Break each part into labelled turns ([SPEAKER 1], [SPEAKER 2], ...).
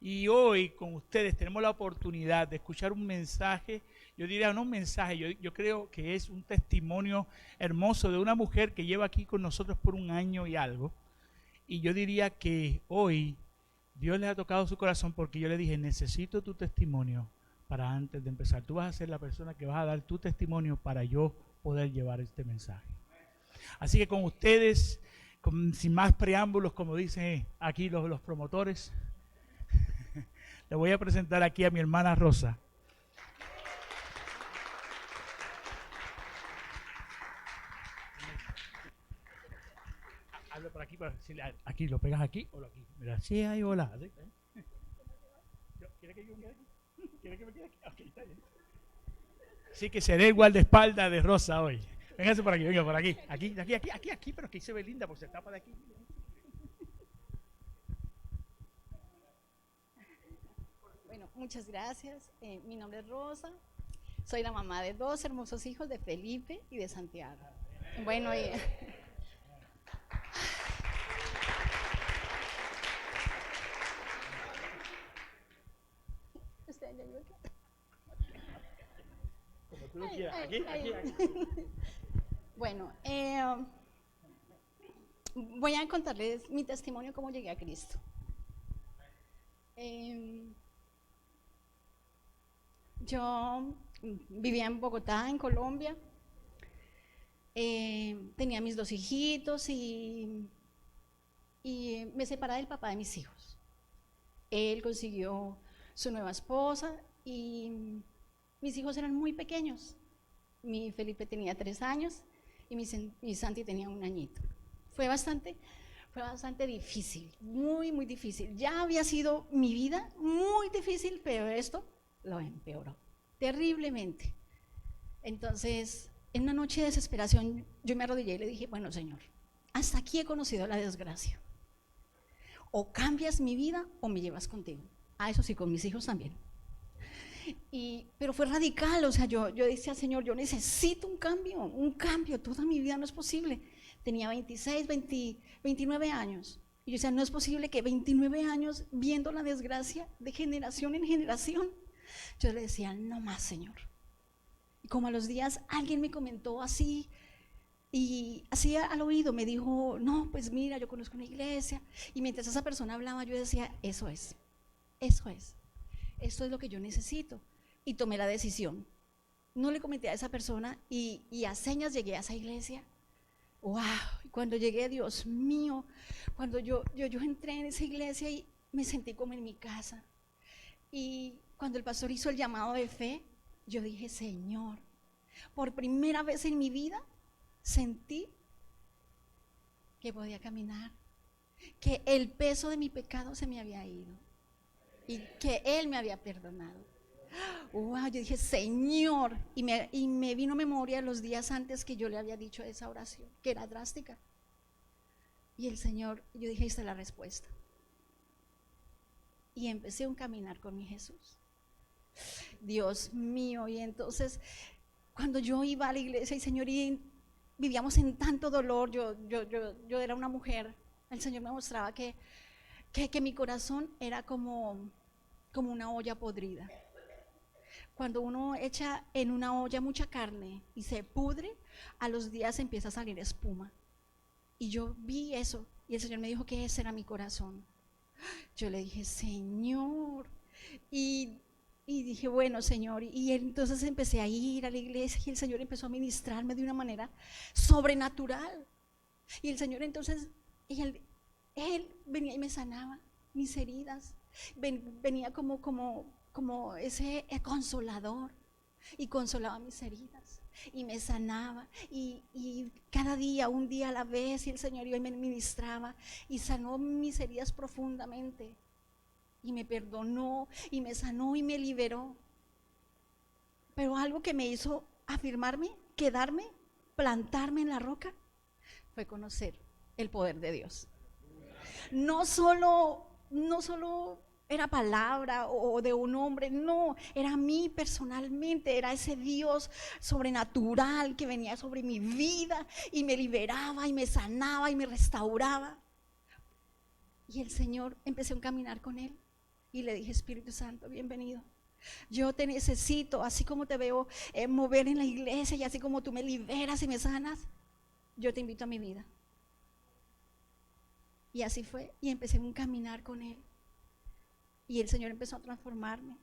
[SPEAKER 1] Y hoy con ustedes tenemos la oportunidad de escuchar un mensaje, yo diría no un mensaje, yo creo que es un testimonio hermoso de una mujer que lleva aquí con nosotros por un año y algo. Y yo diría que hoy Dios le ha tocado su corazón porque yo le dije, necesito tu testimonio para antes de empezar. Tú vas a ser la persona que vas a dar tu testimonio para yo poder llevar este mensaje. Así que con ustedes, sin más preámbulos, como dicen aquí los promotores, le voy a presentar aquí a mi hermana Rosa. Hablo por aquí, aquí lo pegas aquí o aquí. Mira, sí, ahí, hola. ¿Quiere que yo me quede aquí? ¿Quiere que me quede aquí? Ok, está bien. Así que seré igual de espalda de Rosa hoy. Véngase por aquí, venga por aquí. Aquí, pero aquí se ve linda porque se tapa de aquí.
[SPEAKER 2] Bueno, muchas gracias. Mi nombre es Rosa. Soy la mamá de dos hermosos hijos, de Felipe y de Santiago. Bueno, ¿usted ya vio qué?
[SPEAKER 1] Como tú lo quieras. Aquí.
[SPEAKER 2] Bueno, voy a contarles mi testimonio, cómo llegué a Cristo. Yo vivía en Bogotá, en Colombia. Tenía mis dos hijitos y me separé del papá de mis hijos. Él consiguió su nueva esposa y mis hijos eran muy pequeños. Mi Felipe tenía 3 años y mi Santi tenía 1 añito. Fue bastante difícil, muy, muy difícil. Ya había sido mi vida muy difícil, pero esto lo empeoró terriblemente. Entonces, en una noche de desesperación, yo me arrodillé y le dije, bueno, Señor, hasta aquí he conocido la desgracia. O cambias mi vida o me llevas contigo. Eso sí, con mis hijos también. Pero fue radical, o sea, yo decía, Señor, yo necesito un cambio, toda mi vida no es posible. Tenía 26, 29 años. Y yo decía, no es posible que 29 años viendo la desgracia de generación en generación. Yo le decía, no más, Señor. Y como a los días alguien me comentó así, y así al oído me dijo, no, pues mira, yo conozco una iglesia. Y mientras esa persona hablaba, yo decía, eso es, esto es lo que yo necesito. Y tomé la decisión. No le comenté a esa persona y a señas llegué a esa iglesia. ¡Wow! Y cuando llegué, Dios mío, cuando yo entré en esa iglesia y me sentí como en mi casa. Y cuando el pastor hizo el llamado de fe, yo dije, Señor, por primera vez en mi vida sentí que podía caminar, que el peso de mi pecado se me había ido y que Él me había perdonado. Wow, yo dije, Señor, y me vino a memoria los días antes que yo le había dicho esa oración, que era drástica. Y el Señor, yo dije, esta es la respuesta. Y empecé un caminar con mi Jesús. Dios mío, y entonces cuando yo iba a la iglesia y Señor, y vivíamos en tanto dolor, yo era una mujer, el Señor me mostraba que mi corazón era como una olla podrida. Cuando uno echa en una olla mucha carne y se pudre, a los días empieza a salir espuma. Y yo vi eso y el Señor me dijo que ese era mi corazón. Yo le dije, Señor, y dije, bueno, Señor, y entonces empecé a ir a la iglesia y el Señor empezó a ministrarme de una manera sobrenatural. Y el Señor entonces, él venía y me sanaba mis heridas, venía como ese consolador y consolaba mis heridas y me sanaba y cada día, un día a la vez, y el Señor iba y me ministraba y sanó mis heridas profundamente y me perdonó y me sanó y me liberó. Pero algo que me hizo afirmarme, quedarme, plantarme en la roca, fue conocer el poder de Dios. No solo era palabra o de un hombre, no, era a mí personalmente, era ese Dios sobrenatural que venía sobre mi vida y me liberaba y me sanaba y me restauraba. Y el Señor, empecé a caminar con Él Y le dije, Espíritu Santo, bienvenido. Yo te necesito, así como te veo mover en la iglesia y así como tú me liberas y me sanas, yo te invito a mi vida. Y así fue, y empecé un caminar con Él. Y el Señor empezó a transformarme,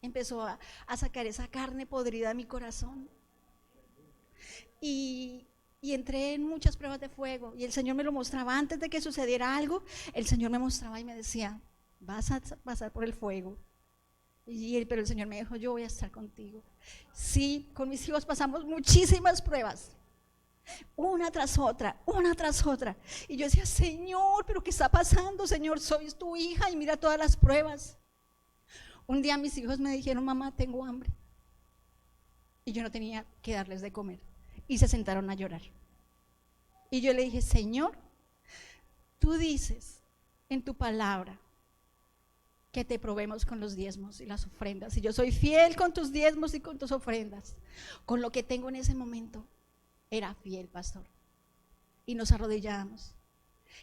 [SPEAKER 2] empezó a sacar esa carne podrida de mi corazón. Y entré en muchas pruebas de fuego, y el Señor me lo mostraba antes de que sucediera algo. El Señor me mostraba y me decía, vas a pasar por el fuego. Pero el Señor me dijo, yo voy a estar contigo. Sí, con mis hijos pasamos muchísimas pruebas, una tras otra, una tras otra. Y yo decía, Señor, ¿pero qué está pasando? Señor, soy tu hija y mira todas las pruebas. Un día mis hijos me dijeron, mamá, tengo hambre. Y yo no tenía que darles de comer. Y se sentaron a llorar. Y yo le dije, Señor, tú dices en tu palabra que te probemos con los diezmos y las ofrendas. Y yo soy fiel con tus diezmos y con tus ofrendas. Con lo que tengo en ese momento, era fiel, pastor. Y nos arrodillamos.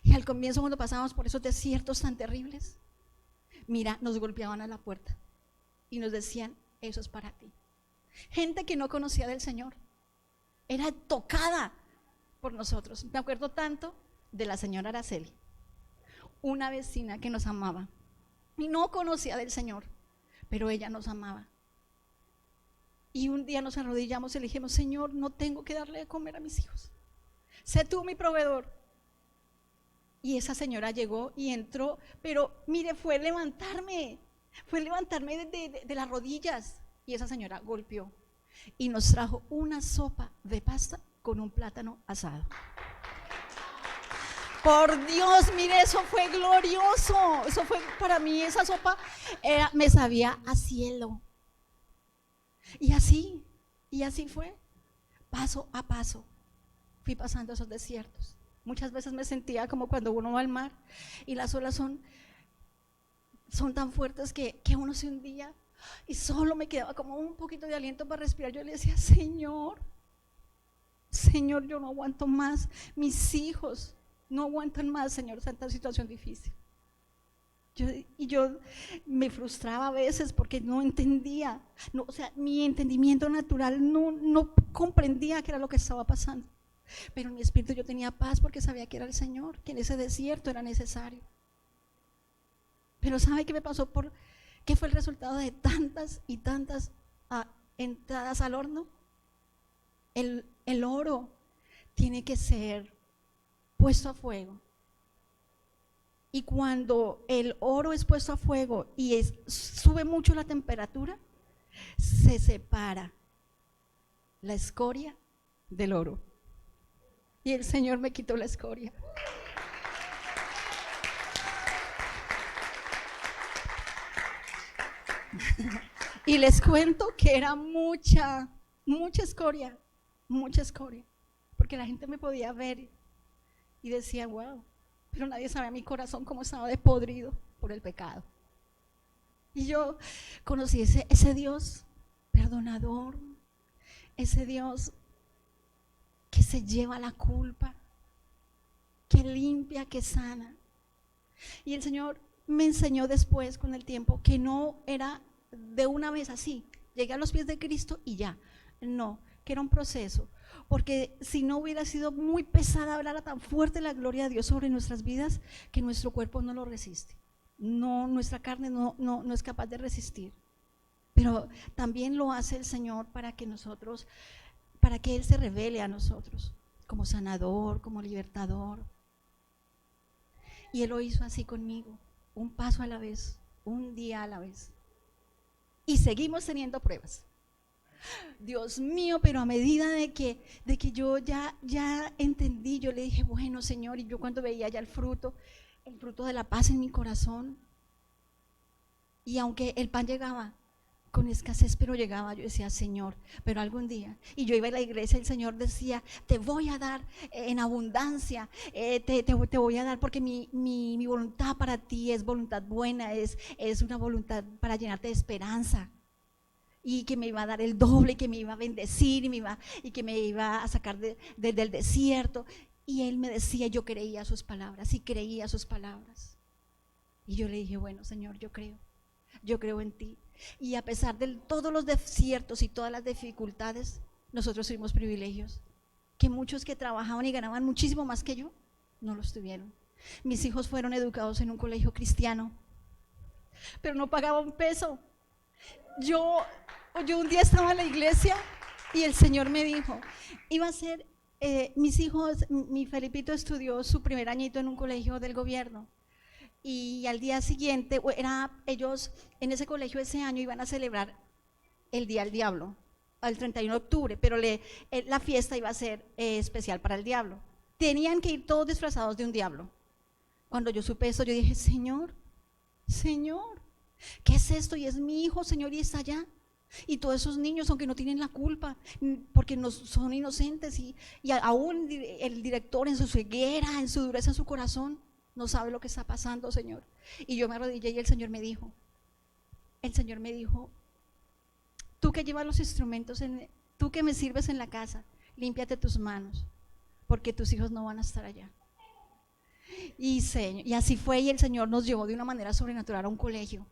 [SPEAKER 2] Y al comienzo, cuando pasábamos por esos desiertos tan terribles, mira, nos golpeaban a la puerta y nos decían, eso es para ti. Gente que no conocía del Señor era tocada por nosotros. Me acuerdo tanto de la señora Araceli, una vecina que nos amaba y no conocía del Señor, pero ella nos amaba. Y un día nos arrodillamos y le dijimos, Señor, no tengo que darle de comer a mis hijos, sé tú mi proveedor. Y esa señora llegó y entró, pero mire, fue levantarme de las rodillas. Y esa señora golpeó y nos trajo una sopa de pasta con un plátano asado. Por Dios, mire, eso fue glorioso. Eso fue para mí, esa sopa me sabía a cielo. Y así fue, paso a paso, fui pasando esos desiertos. Muchas veces me sentía como cuando uno va al mar y las olas son tan fuertes que uno se hundía y solo me quedaba como un poquito de aliento para respirar. Yo le decía, Señor, yo no aguanto más, mis hijos no aguantan más, Señor, tanta situación difícil. Yo me frustraba a veces porque no entendía, o sea, mi entendimiento natural no comprendía qué era lo que estaba pasando. Pero en mi espíritu yo tenía paz porque sabía que era el Señor, que en ese desierto era necesario. Pero ¿sabe qué me pasó? ¿Qué fue el resultado de tantas y tantas entradas al horno? El oro tiene que ser puesto a fuego. Y cuando el oro es puesto a fuego y sube mucho la temperatura, se separa la escoria del oro. Y el Señor me quitó la escoria. Y les cuento que era mucha escoria, porque la gente me podía ver y decía, wow, pero nadie sabe mi corazón cómo estaba de podrido por el pecado. Y yo conocí ese Dios perdonador, ese Dios que se lleva la culpa, que limpia, que sana. Y el Señor me enseñó después con el tiempo que no era de una vez así, llegué a los pies de Cristo y ya, no, que era un proceso, porque si no hubiera sido muy pesada hablar tan fuerte la gloria de Dios sobre nuestras vidas, que nuestro cuerpo no lo resiste, no, nuestra carne no es capaz de resistir, pero también lo hace el Señor para que Él se revele a nosotros como sanador, como libertador. Y Él lo hizo así conmigo, un paso a la vez, un día a la vez. Y seguimos teniendo pruebas. Dios mío, pero a medida de que yo ya entendí, yo le dije, bueno, Señor, y yo cuando veía ya el fruto de la paz en mi corazón, y aunque el pan llegaba con escasez, pero llegaba, yo decía, Señor, pero algún día, y yo iba a la iglesia, el Señor decía, te voy a dar en abundancia, te voy a dar porque mi voluntad para ti es voluntad buena, es una voluntad para llenarte de esperanza, y que me iba a dar el doble, y que me iba a bendecir, y que me iba a sacar del desierto. Y Él me decía, yo creía sus palabras, y creía sus palabras. Y yo le dije, bueno, Señor, yo creo. yo creo en ti. Y a pesar de todos los desiertos y todas las dificultades, nosotros tuvimos privilegios que muchos que trabajaban y ganaban muchísimo más que yo, no los tuvieron. Mis hijos fueron educados en un colegio cristiano, pero no pagaba un peso. Yo un día estaba en la iglesia y el Señor me dijo, iba a ser, mis hijos, mi Felipito estudió su primer añito en un colegio del gobierno. Y al día siguiente, ellos en ese colegio ese año iban a celebrar el Día del Diablo, el 31 de octubre, pero la fiesta iba a ser especial para el diablo. Tenían que ir todos disfrazados de un diablo. Cuando yo supe eso, yo dije, Señor, ¿qué es esto? Y es mi hijo, Señor, y está allá. Y todos esos niños, aunque no tienen la culpa, porque no son inocentes, y aún el director en su ceguera, en su dureza en su corazón, no sabe lo que está pasando, Señor. Y yo me arrodillé y el Señor me dijo, tú que llevas los instrumentos, tú que me sirves en la casa, límpiate tus manos, porque tus hijos no van a estar allá. Y así fue, y el Señor nos llevó de una manera sobrenatural a un colegio.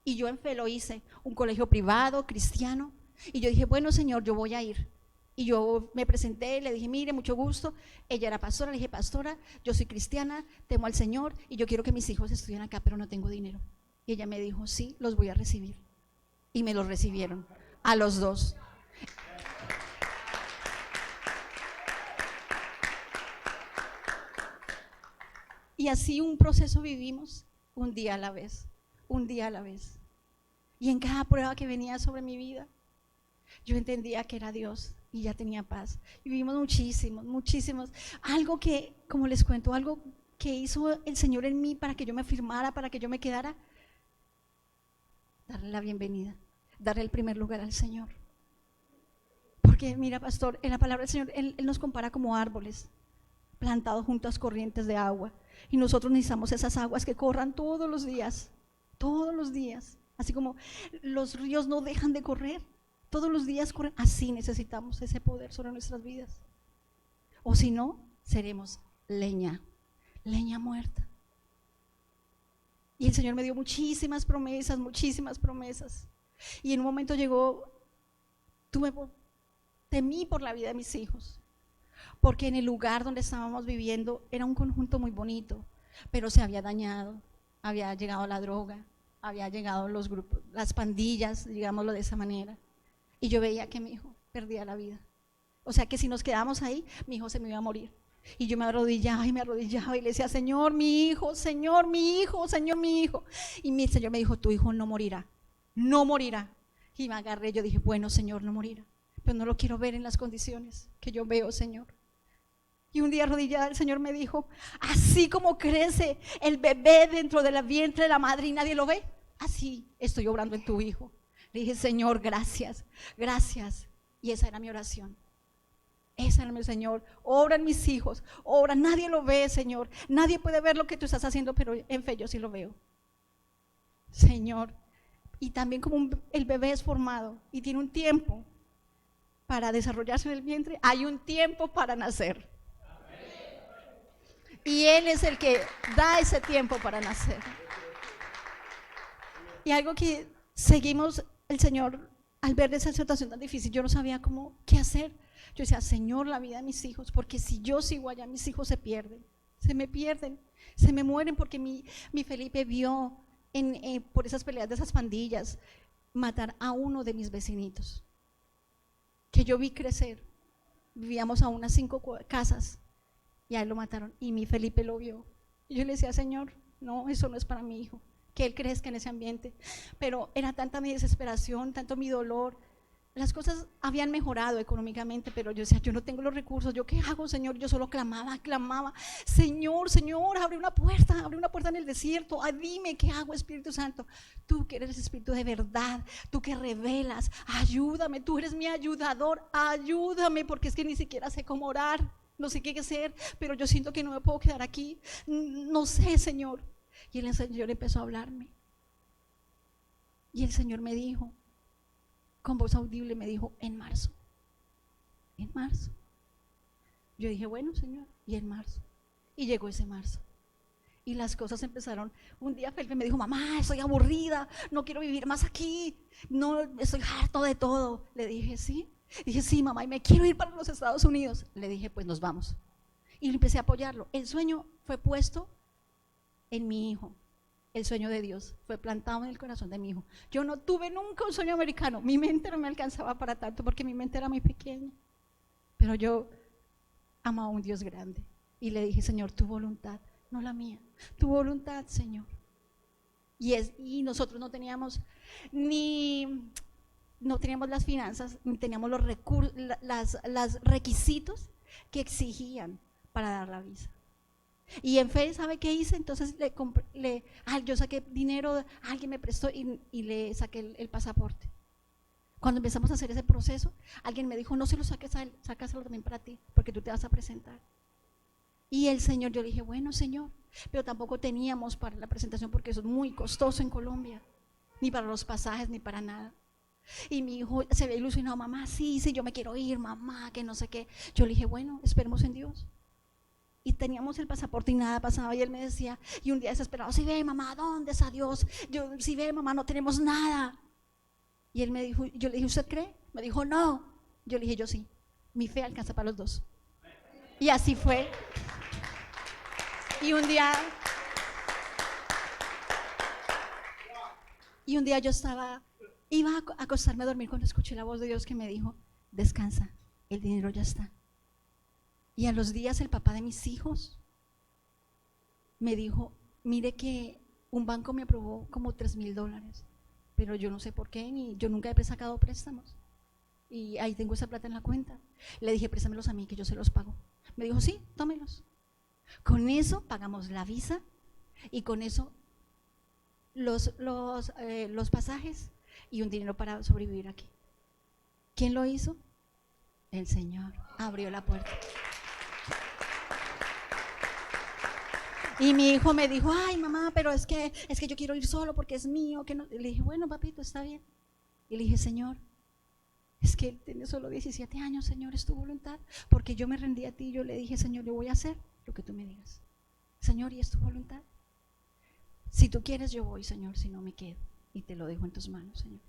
[SPEAKER 2] Y yo en fe lo hice, un colegio privado, cristiano. Y yo dije, bueno, Señor, yo voy a ir. Y yo me presenté, le dije, mire, mucho gusto. Ella era pastora, le dije, pastora, yo soy cristiana, temo al Señor y yo quiero que mis hijos estudien acá, pero no tengo dinero. Y ella me dijo, sí, los voy a recibir. Y me los recibieron, a los dos. Y así un proceso vivimos, un día a la vez, un día a la vez. Y en cada prueba que venía sobre mi vida, yo entendía que era Dios y ya tenía paz. Y vivimos muchísimos. Algo que, como les cuento, algo que hizo el Señor en mí para que yo me firmara, para que yo me quedara, darle la bienvenida, darle el primer lugar al Señor. Porque mira, pastor, en la palabra del Señor, Él nos compara como árboles plantados junto a las corrientes de agua. Y nosotros necesitamos esas aguas que corran todos los días, así como los ríos no dejan de correr, todos los días corren, así necesitamos ese poder sobre nuestras vidas. O si no, seremos leña muerta. Y el Señor me dio muchísimas promesas. Y en un momento llegó, temí por la vida de mis hijos, porque en el lugar donde estábamos viviendo era un conjunto muy bonito, pero se había dañado, había llegado la droga, había llegado los grupos, las pandillas, digámoslo de esa manera, y yo veía que mi hijo perdía la vida. O sea que si nos quedamos ahí, mi hijo se me iba a morir. Y yo me arrodillaba y le decía, Señor, mi hijo, Señor, mi hijo, Señor, mi hijo. Y mi Señor me dijo, tu hijo no morirá. Y me agarré, yo dije, bueno, Señor, no morirá, pero no lo quiero ver en las condiciones que yo veo, Señor. Y un día arrodillada el Señor me dijo, así como crece el bebé dentro de la vientre de la madre y nadie lo ve, así estoy obrando en tu hijo. Le dije, Señor, gracias. Y esa era mi oración. Señor, obra en mis hijos, obra, nadie lo ve, Señor, nadie puede ver lo que tú estás haciendo, pero en fe yo sí lo veo, Señor. Y también como el bebé es formado y tiene un tiempo para desarrollarse en el vientre, hay un tiempo para nacer. Y Él es el que da ese tiempo para nacer. Y algo que seguimos, el Señor, al ver esa situación tan difícil, yo no sabía qué hacer. Yo decía, Señor, la vida de mis hijos, porque si yo sigo allá, mis hijos se pierden, se me mueren, porque mi Felipe vio por esas peleas de esas pandillas matar a uno de mis vecinitos, que yo vi crecer. Vivíamos a unas 5 casas y a él lo mataron y mi Felipe lo vio. Y yo le decía, Señor, no, eso no es para mi hijo, que él crezca en ese ambiente. Pero era tanta mi desesperación, tanto mi dolor. Las cosas habían mejorado económicamente, pero yo decía, yo no tengo los recursos, ¿yo qué hago, Señor? Yo solo clamaba, Señor, abre una puerta en el desierto, dime qué hago, Espíritu Santo. Tú que eres Espíritu de verdad, tú que revelas, ayúdame, tú eres mi ayudador, ayúdame, porque es que ni siquiera sé cómo orar, no sé qué hacer, pero yo siento que no me puedo quedar aquí, no sé, Señor. Y el Señor empezó a hablarme, y el Señor me dijo, con voz audible me dijo, en marzo. Yo dije, bueno, Señor, y en marzo. Y llegó ese marzo. Y las cosas empezaron. Un día Felipe me dijo, mamá, estoy aburrida, no quiero vivir más aquí, no, estoy harto de todo. Le dije, sí. Dije, sí, mamá, y me quiero ir para los Estados Unidos. Le dije, pues nos vamos. Y empecé a apoyarlo. El sueño fue puesto en mi hijo. El sueño de Dios fue plantado en el corazón de mi hijo. Yo no tuve nunca un sueño americano. Mi mente no me alcanzaba para tanto porque mi mente era muy pequeña. Pero yo amaba a un Dios grande. Y le dije, Señor, tu voluntad, no la mía. Tu voluntad, Señor. Y nosotros no teníamos las finanzas, ni teníamos los recursos, los requisitos que exigían para dar la visa. Y en fe, ¿sabe qué hice? Entonces yo saqué dinero, alguien me prestó y le saqué el pasaporte. Cuando empezamos a hacer ese proceso, alguien me dijo, no se lo saques a él, sácaselo también para ti, porque tú te vas a presentar. Y el Señor, yo le dije, bueno, Señor, pero tampoco teníamos para la presentación porque eso es muy costoso en Colombia, ni para los pasajes, ni para nada. Y mi hijo se había ilusionado, mamá, sí, yo me quiero ir, mamá, que no sé qué. Yo le dije, bueno, esperemos en Dios. Y teníamos el pasaporte y nada pasaba. Y él me decía, y un día desesperado, si ve, mamá, ¿dónde está Dios? Si ve, mamá, no tenemos nada. Y él me dijo, yo le dije, ¿usted cree? Me dijo, no. Yo le dije, yo sí. Mi fe alcanza para los dos. Y así fue. Y un día yo iba a acostarme a dormir cuando escuché la voz de Dios que me dijo, descansa, el dinero ya está. Y a los días el papá de mis hijos me dijo, mire que un banco me aprobó como $3,000, pero yo no sé por qué, yo nunca he sacado préstamos. Y ahí tengo esa plata en la cuenta. Le dije, préstamelos a mí que yo se los pago. Me dijo, sí, tómelos. Con eso pagamos la visa y con eso los pasajes y un dinero para sobrevivir aquí. ¿Quién lo hizo? El Señor abrió la puerta. Y mi hijo me dijo, ay mamá, pero es que yo quiero ir solo porque es mío. Que no. Le dije, bueno papito, está bien. Y le dije, Señor, es que él tiene solo 17 años, Señor, es tu voluntad. Porque yo me rendí a ti, yo le dije, Señor, yo voy a hacer lo que tú me digas. Señor, ¿y es tu voluntad? Si tú quieres yo voy, Señor, si no me quedo. Y te lo dejo en tus manos, Señor.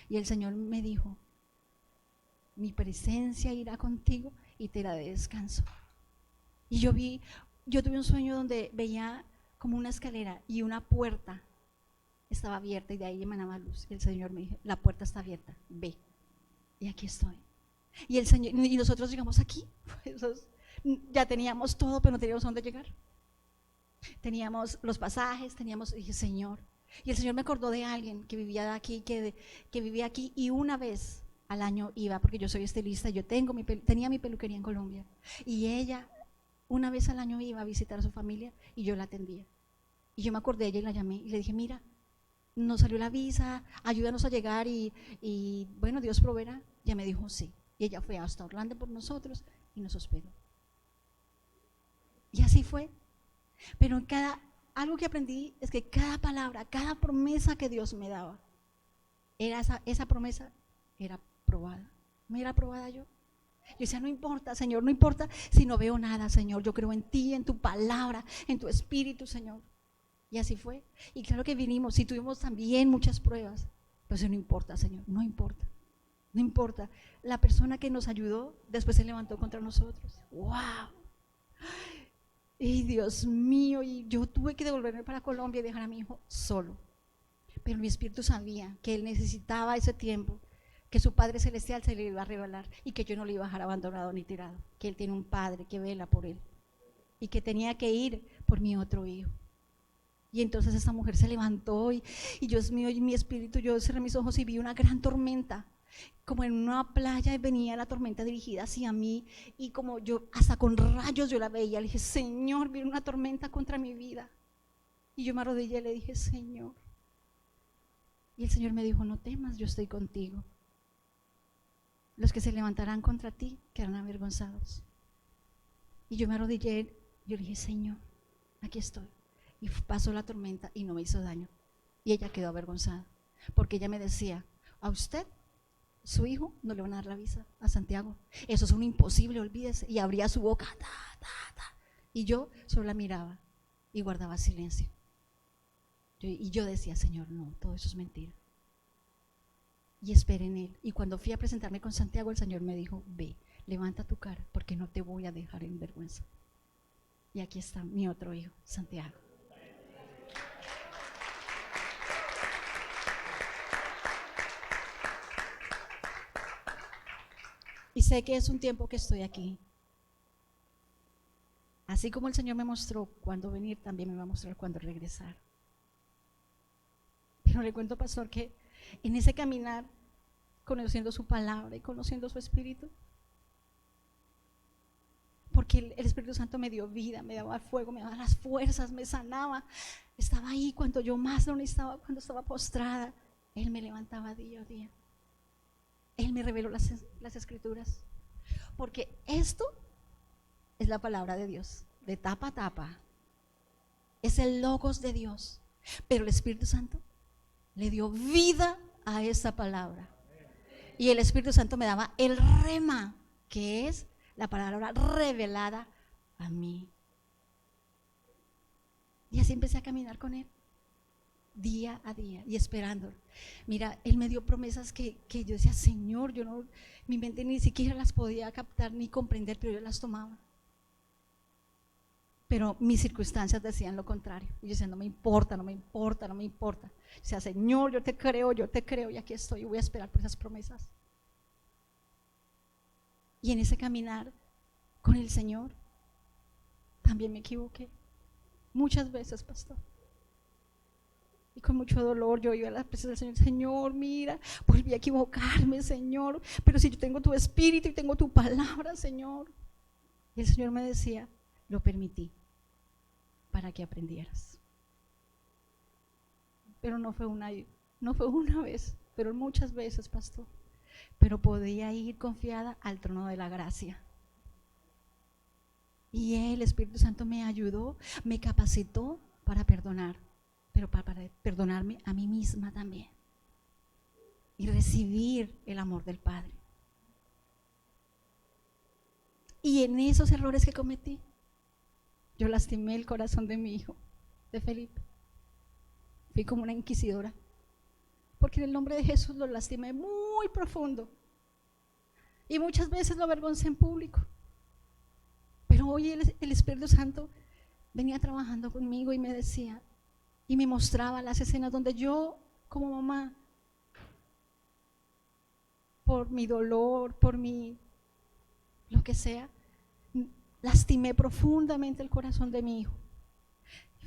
[SPEAKER 2] Y el Señor me dijo, mi presencia irá contigo y te daré descanso. Y yo tuve un sueño donde veía como una escalera y una puerta estaba abierta y de ahí emanaba luz. Y el Señor me dijo, la puerta está abierta, ve. Y aquí estoy. Y el Señor, y nosotros llegamos aquí, pues, ya teníamos todo, pero no teníamos a dónde llegar. Teníamos los pasajes, dije, Señor. Y el Señor me acordó de alguien que vivía aquí, que vivía aquí y una vez al año iba, porque yo soy estilista, yo tenía mi peluquería en Colombia. Y ella una vez al año iba a visitar a su familia y yo la atendía. Y yo me acordé de ella y la llamé y le dije, mira, nos salió la visa, ayúdanos a llegar y bueno, Dios proveerá. Ya me dijo, sí. Y ella fue hasta Orlando por nosotros y nos hospedó. Y así fue. Pero algo que aprendí es que cada palabra, cada promesa que Dios me daba, esa promesa era probada. ¿No era probada yo? Yo decía, no importa, Señor, no importa si no veo nada, Señor, yo creo en ti, en tu palabra, en tu espíritu, Señor. Y así fue. Y claro que vinimos, y tuvimos también muchas pruebas, pero eso no importa, Señor, no importa. No importa. La persona que nos ayudó después se levantó contra nosotros. ¡Wow! Y Dios mío, y yo tuve que devolverme para Colombia y dejar a mi hijo solo. Pero mi espíritu sabía que él necesitaba ese tiempo, que su Padre Celestial se le iba a revelar y que yo no le iba a dejar abandonado ni tirado, que él tiene un Padre que vela por él y que tenía que ir por mi otro hijo. Y entonces esta mujer se levantó y Dios mío, y mi espíritu, yo cerré mis ojos y vi una gran tormenta, como en una playa, y venía la tormenta dirigida hacia mí y como yo, hasta con rayos yo la veía. Le dije, Señor, viene una tormenta contra mi vida. Y yo me arrodillé y le dije, Señor. Y el Señor me dijo, no temas, yo estoy contigo. Los que se levantarán contra ti quedarán avergonzados. Y yo me arrodillé, yo le dije, Señor, aquí estoy. Y pasó la tormenta y no me hizo daño. Y ella quedó avergonzada, porque ella me decía, a usted, su hijo, no le van a dar la visa a Santiago. Eso es un imposible, olvídese. Y abría su boca, y yo solo la miraba. y guardaba silencio. Y yo decía, Señor, no, todo eso es mentira. Y esperé en Él. Y cuando fui a presentarme con Santiago, el Señor me dijo, ve, levanta tu cara, porque no te voy a dejar en vergüenza. Y aquí está mi otro hijo, Santiago. Y sé que es un tiempo que estoy aquí. Así como el Señor me mostró cuándo venir, también me va a mostrar cuándo regresar. Pero le cuento, pastor, que en ese caminar, conociendo su palabra y conociendo su espíritu, porque el Espíritu Santo me dio vida, me daba fuego, me daba las fuerzas, me sanaba. Estaba ahí cuando yo más lo necesitaba, cuando estaba postrada. Él me levantaba día a día. Él me reveló las escrituras. Porque esto es la palabra de Dios, de tapa a tapa. Es el logos de Dios. Pero el Espíritu Santo le dio vida a esa palabra. Y el Espíritu Santo me daba el rema, que es la palabra revelada a mí. Y así empecé a caminar con Él, día a día, y esperándolo. Mira, Él me dio promesas que yo decía, Señor, yo no, mi mente ni siquiera las podía captar ni comprender, pero yo las tomaba. Pero mis circunstancias decían lo contrario. Y yo decía, no me importa, no me importa, no me importa. O sea, Señor, yo te creo, y aquí estoy, y voy a esperar por esas promesas. Y en ese caminar con el Señor, también me equivoqué. Muchas veces, pastor. Y con mucho dolor yo iba a la presencia del Señor, Señor, mira, volví a equivocarme, Señor, pero si yo tengo tu espíritu y tengo tu palabra, Señor. Y el Señor me decía, lo permití para que aprendieras. Pero no fue una vez, pero muchas veces, pastor. Pero podía ir confiada al trono de la gracia. Y el Espíritu Santo me ayudó, me capacitó para perdonar, pero para perdonarme a mí misma también. Y recibir el amor del Padre. Y en esos errores que cometí, yo lastimé el corazón de mi hijo, de Felipe. Fui como una inquisidora, porque en el nombre de Jesús lo lastimé muy profundo. Y muchas veces lo avergoncé en público. Pero hoy el Espíritu Santo venía trabajando conmigo y me decía, y me mostraba las escenas donde yo, como mamá, por mi dolor, por mi lo que sea, lastimé profundamente el corazón de mi hijo.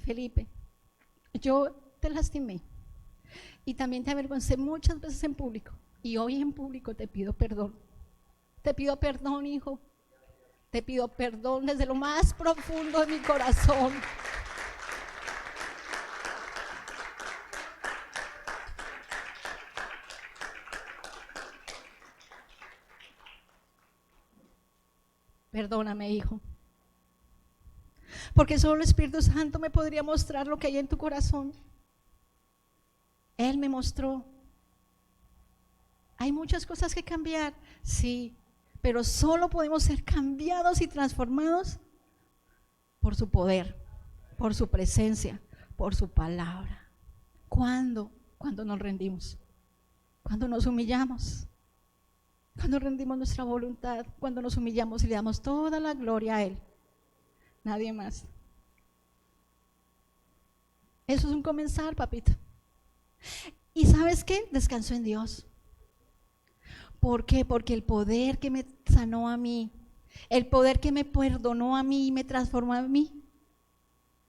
[SPEAKER 2] Felipe, yo te lastimé y también te avergoncé muchas veces en público, y hoy en público te pido perdón. Te pido perdón, hijo. Te pido perdón desde lo más profundo de mi corazón. Perdóname, hijo. Porque solo el Espíritu Santo me podría mostrar lo que hay en tu corazón. Él me mostró. Hay muchas cosas que cambiar, sí, pero solo podemos ser cambiados y transformados por su poder, por su presencia, por su palabra. ¿Cuándo? Cuando nos rendimos, cuando nos humillamos, cuando rendimos nuestra voluntad, cuando nos humillamos y le damos toda la gloria a Él, nadie más. Eso es un comenzar, papito. ¿Y sabes qué? Descanso en Dios. ¿Por qué? Porque el poder que me sanó a mí, el poder que me perdonó a mí y me transformó a mí,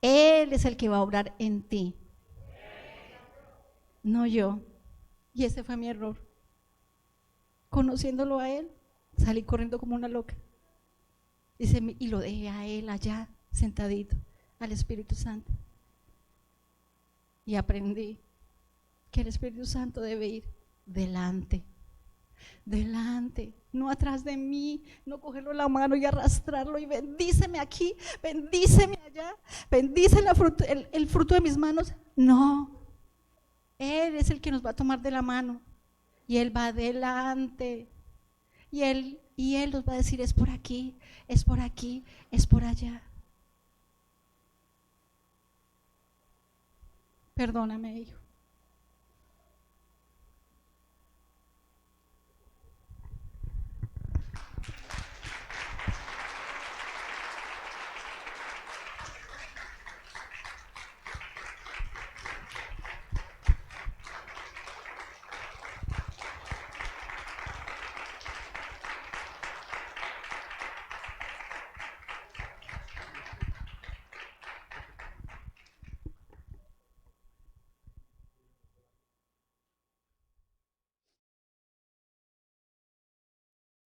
[SPEAKER 2] Él es el que va a obrar en ti, no yo. Y ese fue mi error. Conociéndolo a Él, salí corriendo como una loca. Y lo dejé a Él allá, sentadito, al Espíritu Santo. Y aprendí que el Espíritu Santo debe ir delante, no atrás de mí, no cogerlo la mano y arrastrarlo y bendíceme aquí, bendíceme allá, bendice el fruto de mis manos. No, Él es el que nos va a tomar de la mano y Él va adelante y Él nos va a decir, es por aquí, es por aquí, es por allá. Perdóname, hijo.